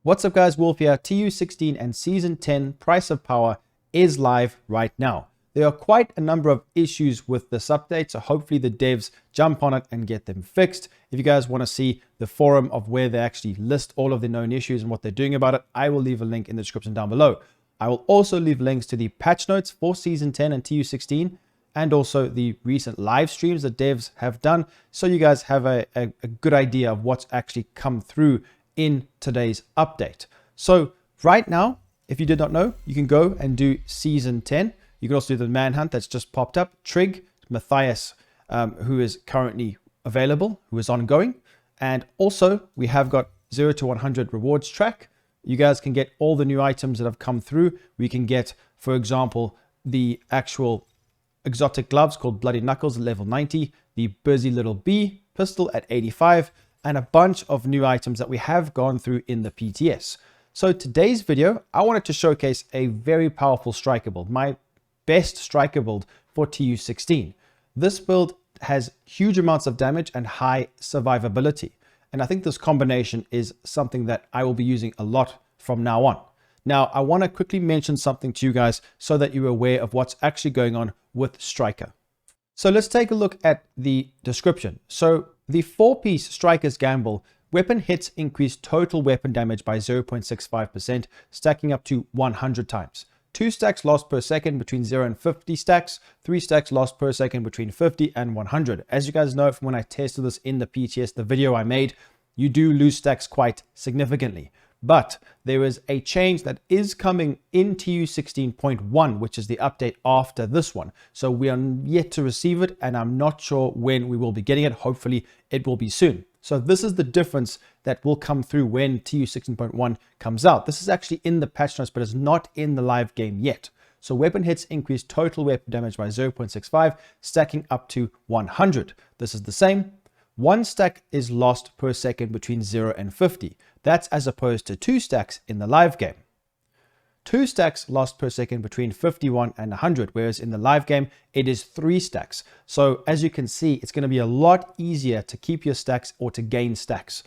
What's up guys, Wolf here. TU16 and Season 10 Price of Power is live right now. There are quite a number of issues with this update, so hopefully the devs jump on it and get them fixed. If you guys want to see the forum of where they actually list all of the known issues and what they're doing about it, I will leave a link in the description down below. I will also leave links to the patch notes for Season 10 and TU16 and also the recent live streams that devs have done, so you guys have a good idea of what's actually come through in today's update. So right now, if you did not know, you can go and do Season 10. You can also do the manhunt that's just popped up. Trig, Matthias, who is currently available, who is ongoing. And also we have got 0 to 100 rewards track. You guys can get all the new items that have come through. We can get, for example, the actual exotic gloves called Bloody Knuckles at level 90, the Busy Little Bee pistol at 85, and a bunch of new items that we have gone through in the PTS. So today's video, I wanted to showcase a very powerful striker build, my best striker build for TU16. This build has huge amounts of damage and high survivability. And I think this combination is something that I will be using a lot from now on. Now, I want to quickly mention something to you guys so that you're aware of what's actually going on with Striker. So let's take a look at the description. So the 4-piece Striker's Gamble, weapon hits increase total weapon damage by 0.65%, stacking up to 100 times. 2 stacks lost per second between 0 and 50 stacks, 3 stacks lost per second between 50 and 100. As you guys know from when I tested this in the PTS, the video I made, you do lose stacks quite significantly. But there is a change that is coming in TU16.1, which is the update after this one. So we are yet to receive it, and I'm not sure when we will be getting it. Hopefully it will be soon. So this is the difference that will come through when TU16.1 comes out. This is actually in the patch notes, but it's not in the live game yet. So weapon hits increase total weapon damage by 0.65, stacking up to 100. This is the same. 1 stack is lost per second between 0 and 50. That's as opposed to 2 stacks in the live game. 2 stacks lost per second between 51 and 100, whereas in the live game, it is 3 stacks. So as you can see, it's going to be a lot easier to keep your stacks or to gain stacks.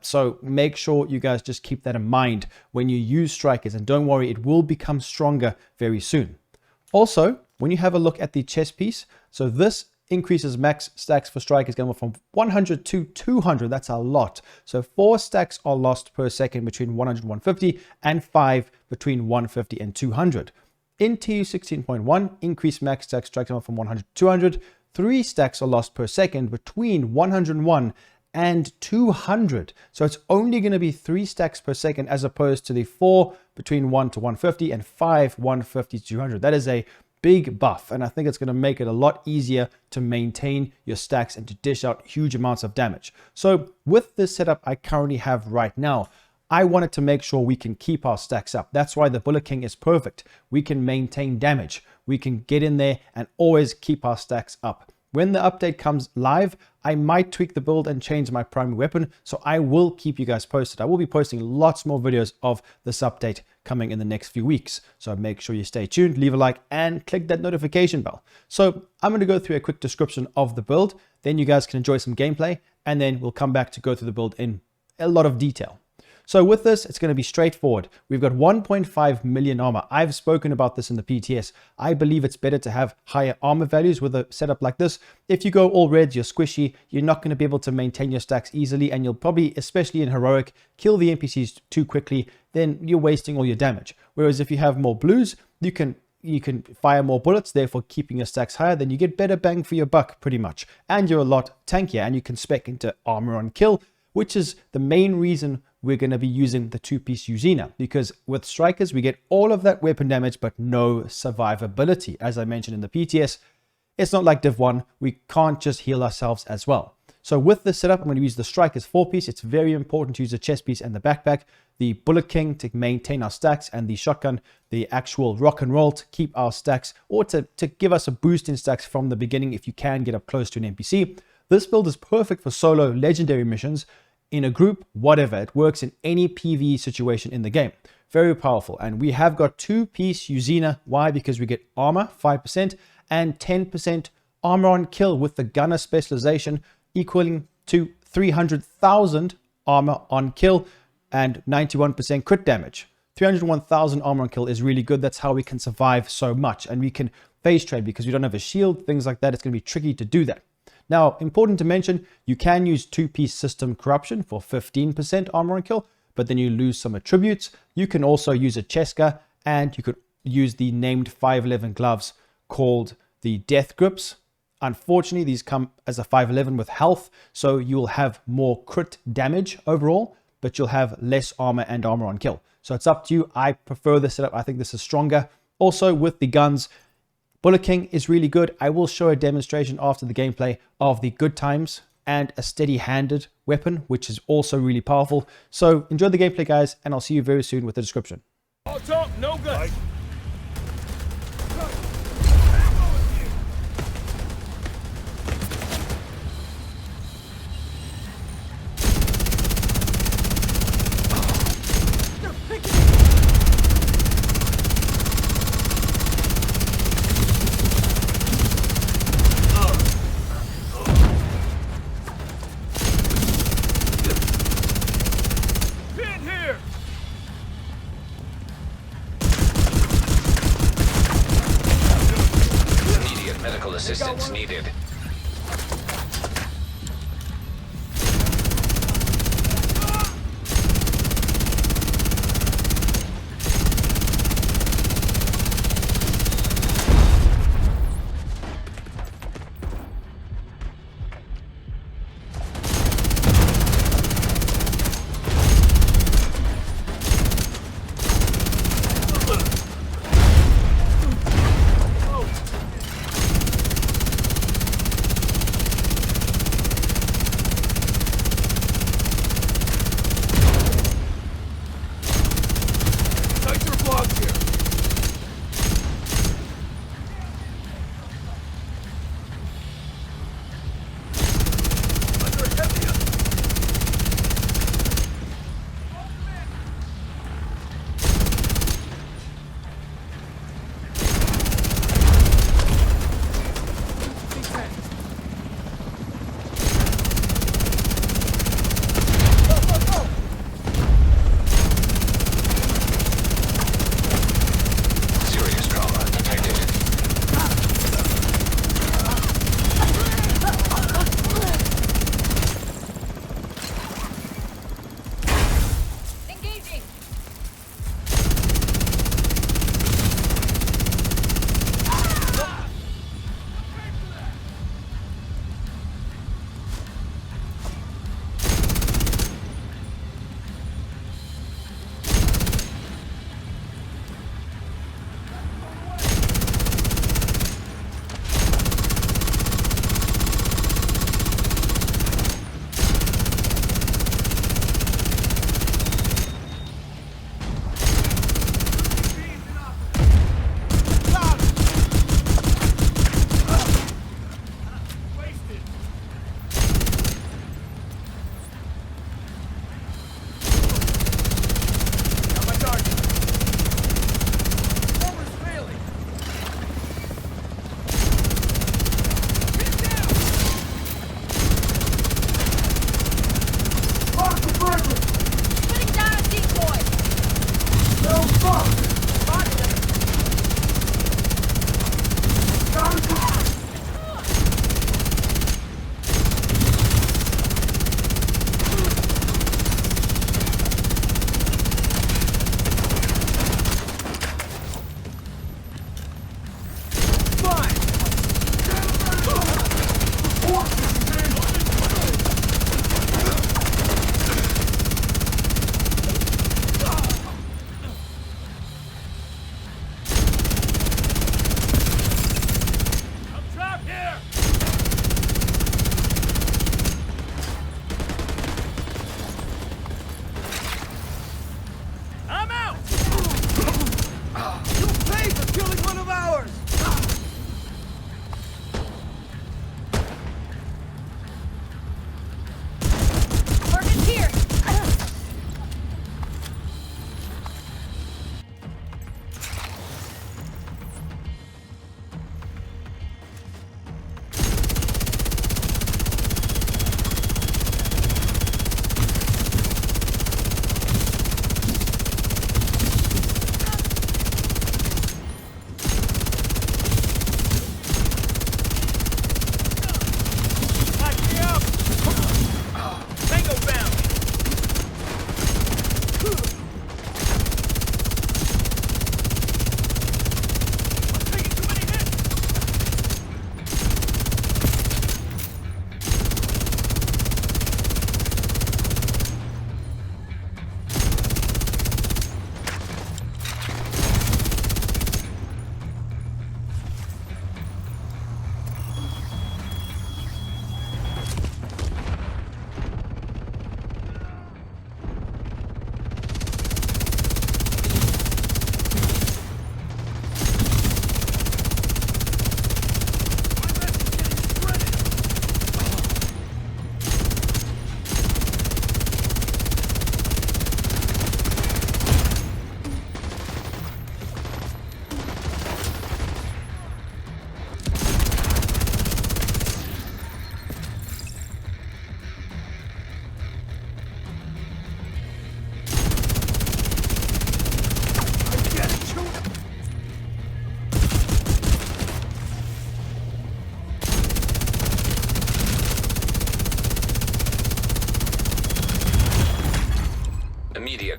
So make sure you guys just keep that in mind when you use strikers, and don't worry, it will become stronger very soon. Also, when you have a look at the chest piece, so this increases max stacks for strikers going from 100 to 200. That's a lot. So 4 stacks are lost per second between 100 and 150, and 5 between 150 and 200. In TU16.1, increase max stacks striking from 100 to 200. 3 stacks are lost per second between 101 and 200. So it's only going to be 3 stacks per second as opposed to the 4 between 1 to 150 and 5 150 to 200. That is a big buff, and I think it's going to make it a lot easier to maintain your stacks and to dish out huge amounts of damage. So with this setup I currently have right now, I wanted to make sure we can keep our stacks up. That's why the Bullet King is perfect. We can maintain damage. We can get in there and always keep our stacks up. When the update comes live, I might tweak the build and change my primary weapon, so I will keep you guys posted. I will be posting lots more videos of this update coming in the next few weeks. So make sure you stay tuned, leave a like, and click that notification bell. So I'm going to go through a quick description of the build, then you guys can enjoy some gameplay, and then we'll come back to go through the build in a lot of detail. So with this, it's going to be straightforward. We've got 1.5 million armor. I've spoken about this in the PTS. I believe it's better to have higher armor values with a setup like this. If you go all reds, you're squishy, you're not going to be able to maintain your stacks easily, and you'll probably, especially in heroic, kill the NPCs too quickly, then you're wasting all your damage. Whereas if you have more blues, you can fire more bullets, therefore keeping your stacks higher, then you get better bang for your buck pretty much. And you're a lot tankier, and you can spec into armor on kill, which is the main reason we're going to be using the 2-piece Uzina, because with strikers we get all of that weapon damage but no survivability. As I mentioned in the PTS, it's not like Div 1, we can't just heal ourselves as well. So with this setup, I'm going to use the strikers 4-piece. It's very important to use the chest piece and the backpack, the Bullet King to maintain our stacks, and the shotgun, the actual rock and roll to keep our stacks, or to give us a boost in stacks from the beginning if you can get up close to an NPC. This build is perfect for solo legendary missions, in a group, whatever. It works in any PVE situation in the game. Very powerful. And we have got 2-piece Uzina. Why? Because we get armor 5% and 10% armor on kill with the gunner specialization, equaling to 300,000 armor on kill. and 91% crit damage. 301,000 armor on kill is really good. That's how we can survive so much, and we can phase trade because we don't have a shield, things like that. It's going to be tricky to do that. Now, important to mention, you can use 2-piece system corruption for 15% armor on kill, but then you lose some attributes. You can also use a Cheska, and you could use the named 511 gloves called the Death Grips. Unfortunately, these come as a 511 with health, so you'll have more crit damage overall, but you'll have less armor and armor on kill. So it's up to you. I prefer this setup. I think this is stronger. Also, with the guns, Bullet King is really good. I will show a demonstration after the gameplay of the Good Times and a steady-handed weapon, which is also really powerful. So enjoy the gameplay, guys, and I'll see you very soon with the description. All talk, no guts. Medical assistance needed.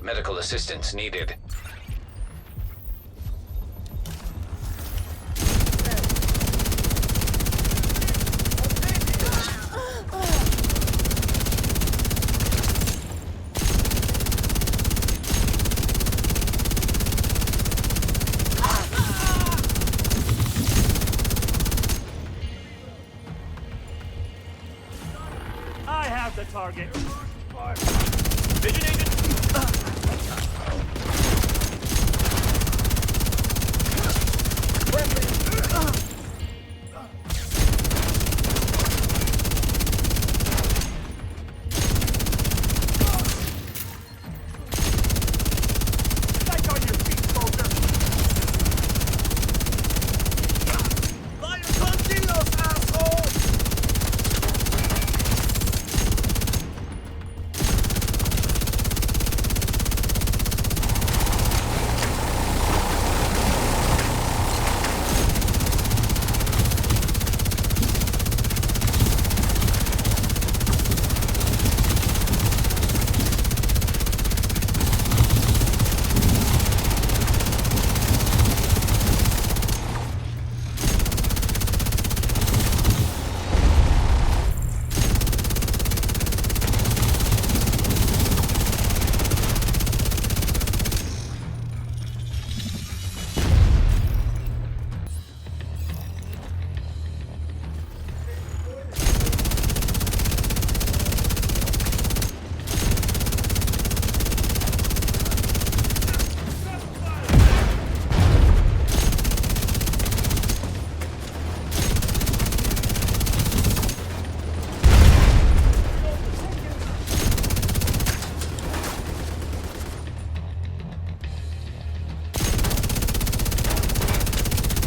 Medical assistance needed. I have the target. Vision agent. Back on your feet, soldier. Vaya contigo, asshole!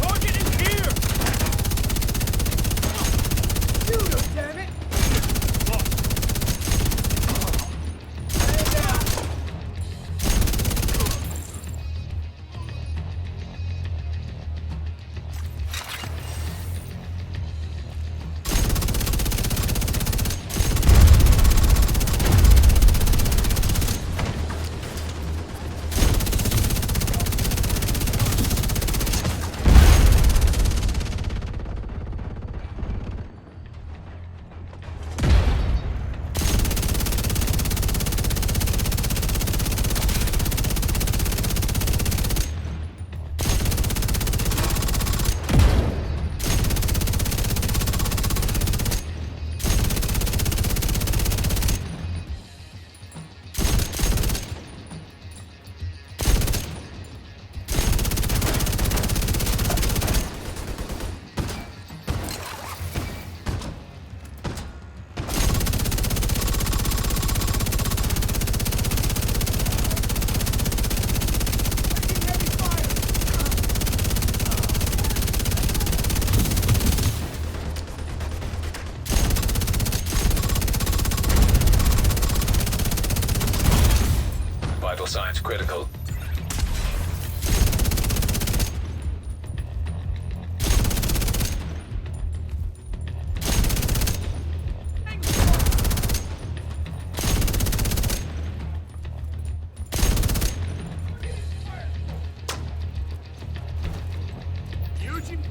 Target is here! Shoot him, damn it! Vital signs critical. Eugene?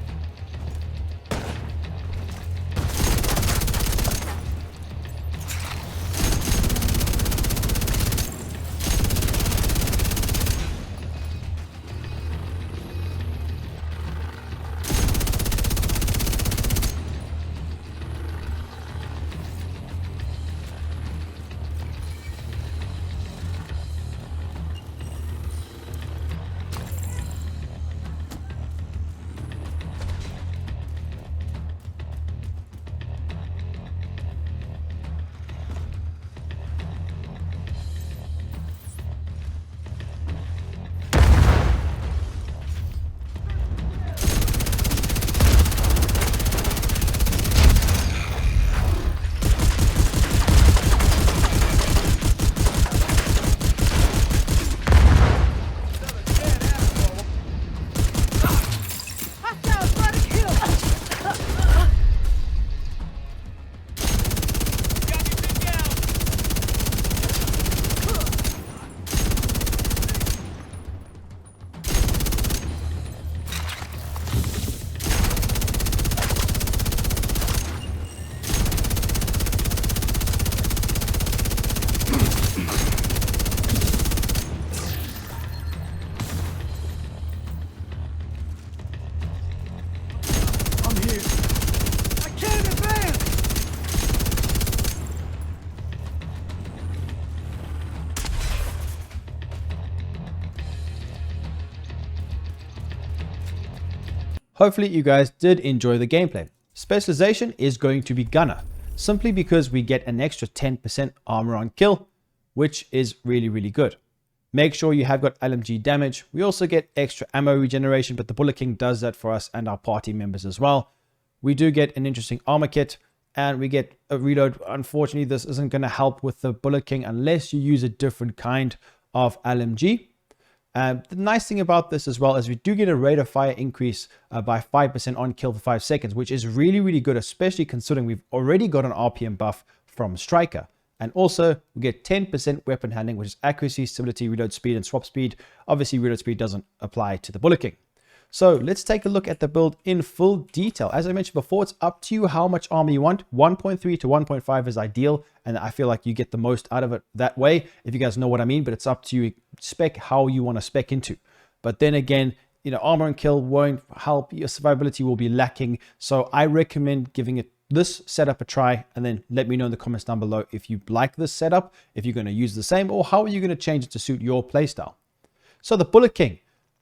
Hopefully you guys did enjoy the gameplay. Specialization is going to be gunner, simply because we get an extra 10% armor on kill, which is really good. Make sure you have got LMG damage. We also get extra ammo regeneration, but the Bullet King does that for us and our party members as well. We do get an interesting armor kit, and we get a reload. Unfortunately, this isn't going to help with the Bullet King unless you use a different kind of LMG. The nice thing about this as well is we do get a rate of fire increase by 5% on kill for 5 seconds, which is really good, especially considering we've already got an RPM buff from Striker. And also we get 10% weapon handling, which is accuracy, stability, reload speed, and swap speed. Obviously, reload speed doesn't apply to the Bullet King. So let's take a look at the build in full detail. As I mentioned before, it's up to you how much armor you want. 1.3 to 1.5 is ideal, and I feel like you get the most out of it that way, if you guys know what I mean, but it's up to you spec how you want to spec into. But then again, you know, armor and kill won't help. Your survivability will be lacking. So I recommend giving it this setup a try, and then let me know in the comments down below if you like this setup, if you're going to use the same, or how are you going to change it to suit your playstyle. So the Bullet King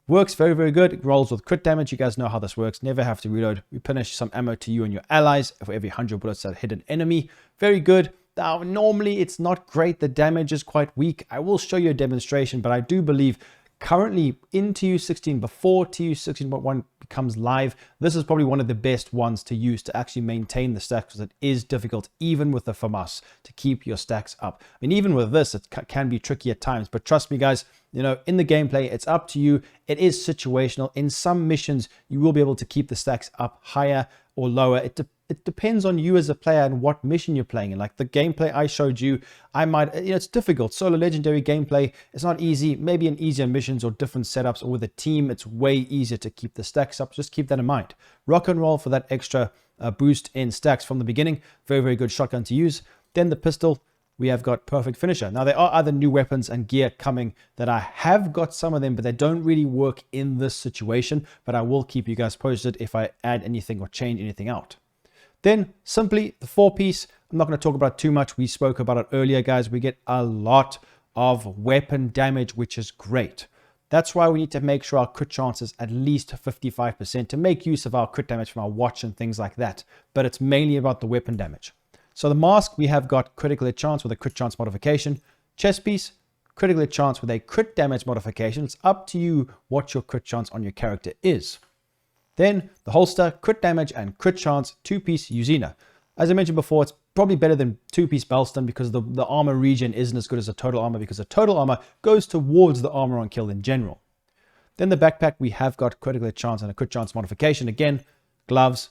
works very good. It rolls with crit damage. You guys know how this works. Never have to reload. Replenish some ammo to you and your allies for every 100 bullets that hit an enemy. Very good. Now, normally it's not great. The damage is quite weak. I will show you a demonstration, but I do believe currently in TU16, before TU16.1 becomes live, this is probably one of the best ones to use to actually maintain the stacks, because it is difficult, even with the FAMAS, to keep your stacks up. I mean, even with this, it can be tricky at times, but trust me, guys, you know, in the gameplay, it's up to you. It is situational. In some missions, you will be able to keep the stacks up higher or lower. It depends on you as a player and what mission you're playing in. Like the gameplay I showed you, I might, you know, it's difficult. Solo legendary gameplay, it's not easy. Maybe in easier missions or different setups, or with a team, it's way easier to keep the stacks up. Just keep that in mind. Rock and roll for that extra boost in stacks from the beginning. Very good shotgun to use. Then the pistol, we have got perfect finisher. Now, there are other new weapons and gear coming that I have got some of them, but they don't really work in this situation. But I will keep you guys posted if I add anything or change anything out. Then simply the 4-piece, I'm not going to talk about it too much. We spoke about it earlier, guys. We get a lot of weapon damage, which is great. That's why we need to make sure our crit chance is at least 55% to make use of our crit damage from our watch and things like that. But it's mainly about the weapon damage. So the mask, we have got critical hit chance with a crit chance modification. Chest piece, critical hit chance with a crit damage modification. It's up to you what your crit chance on your character is. Then the holster, crit damage and crit chance, 2-piece Uzina. As I mentioned before, it's probably better than 2-piece Belston because the armor regen isn't as good as the total armor, because the total armor goes towards the armor on kill in general. Then the backpack, we have got critical hit chance and a crit chance modification. Again, gloves,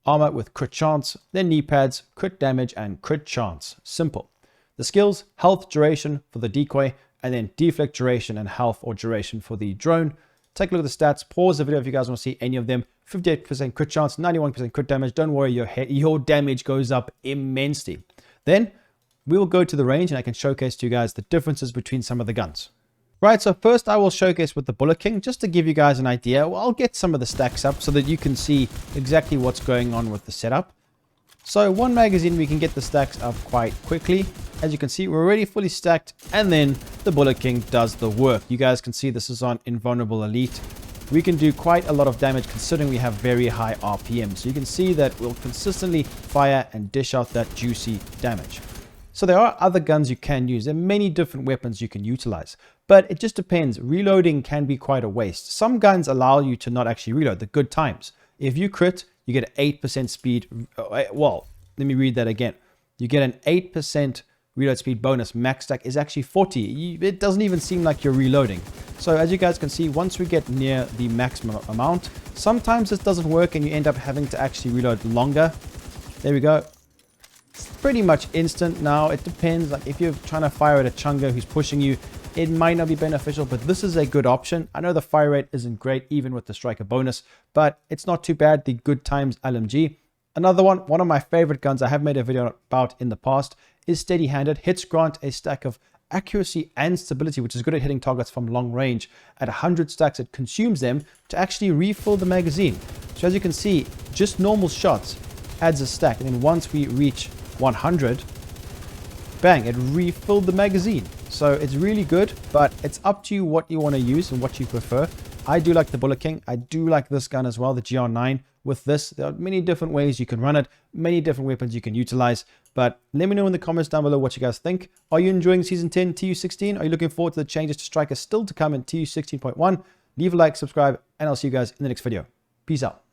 armor with crit chance, then knee pads, crit damage and crit chance. Simple. The skills, health, duration for the decoy, and then deflect, duration, and health or duration for the drone. Take a look at the stats. Pause the video if you guys want to see any of them. 58% crit chance, 91% crit damage. Don't worry, your damage goes up immensely. Then we will go to the range and I can showcase to you guys the differences between some of the guns. Right, so first I will showcase with the Bullet King just to give you guys an idea. Well, I'll get some of the stacks up so that you can see exactly what's going on with the setup. So one magazine, we can get the stacks up quite quickly. As you can see, we're already fully stacked, and then the Bullet King does the work. You guys can see this is on Invulnerable Elite. We can do quite a lot of damage considering we have very high RPM. So you can see that we'll consistently fire and dish out that juicy damage. So there are other guns you can use. There are many different weapons you can utilize, but it just depends. Reloading can be quite a waste. Some guns allow you to not actually reload, the good times. If you crit, you get an 8% speed. Well, let me read that again. You get an 8% reload speed bonus. Max stack is actually 40. It doesn't even seem like you're reloading. So as you guys can see, once we get near the maximum amount, sometimes this doesn't work and you end up having to actually reload longer. There we go. It's pretty much instant now. It depends. Like if you're trying to fire at a chunga who's pushing you, it might not be beneficial, but this is a good option. I know the fire rate isn't great even with the striker bonus, but it's not too bad. The good times LMG. Another one of my favorite guns I have made a video about in the past is steady-handed. Hits grant a stack of accuracy and stability, which is good at hitting targets from long range. At 100 stacks, it consumes them to actually refill the magazine. So as you can see, just normal shots adds a stack, and then once we reach 100, bang, it refilled the magazine. So it's really good, but it's up to you what you want to use and what you prefer. I do like the Bullet King. I do like this gun as well, the GR9. With this, there are many different ways you can run it, many different weapons you can utilize. But let me know in the comments down below what you guys think. Are you enjoying Season 10 TU16? Are you looking forward to the changes to Striker still to come in TU16.1? Leave a like, subscribe, and I'll see you guys in the next video. Peace out.